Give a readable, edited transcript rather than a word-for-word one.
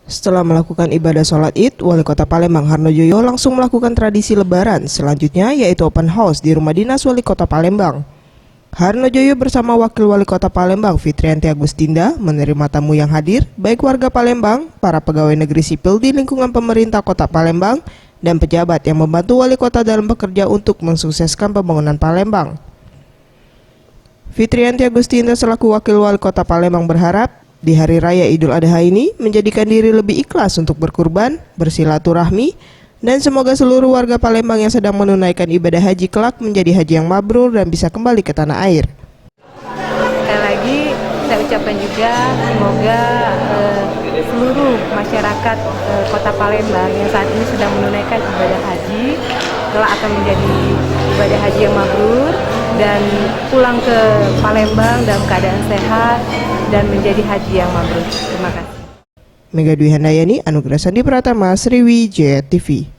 Setelah melakukan ibadah sholat Id, Wali Kota Palembang Harno Joyo langsung melakukan tradisi lebaran selanjutnya yaitu open house di Rumah Dinas Wali Kota Palembang. Harno Joyo bersama Wakil Wali Kota Palembang Fitrianti Agustinda menerima tamu yang hadir, baik warga Palembang, para pegawai negeri sipil di lingkungan pemerintah Kota Palembang, dan pejabat yang membantu Wali Kota dalam bekerja untuk mensukseskan pembangunan Palembang. Fitrianti Agustinda selaku Wakil Wali Kota Palembang berharap di Hari Raya Idul Adha ini menjadikan diri lebih ikhlas untuk berkurban, bersilaturahmi, dan semoga seluruh warga Palembang yang sedang menunaikan ibadah haji kelak menjadi haji yang mabrur dan bisa kembali ke tanah air. Sekali lagi saya ucapkan juga semoga seluruh masyarakat Kota Palembang yang saat ini sedang menunaikan ibadah haji kelak akan menjadi ibadah haji yang mabrur dan pulang ke Palembang dalam keadaan sehat dan menjadi haji yang mabrur. Terima kasih. Mega Dwi Handayani, Anugerah Sandi Pratama, Sriwijaya TV.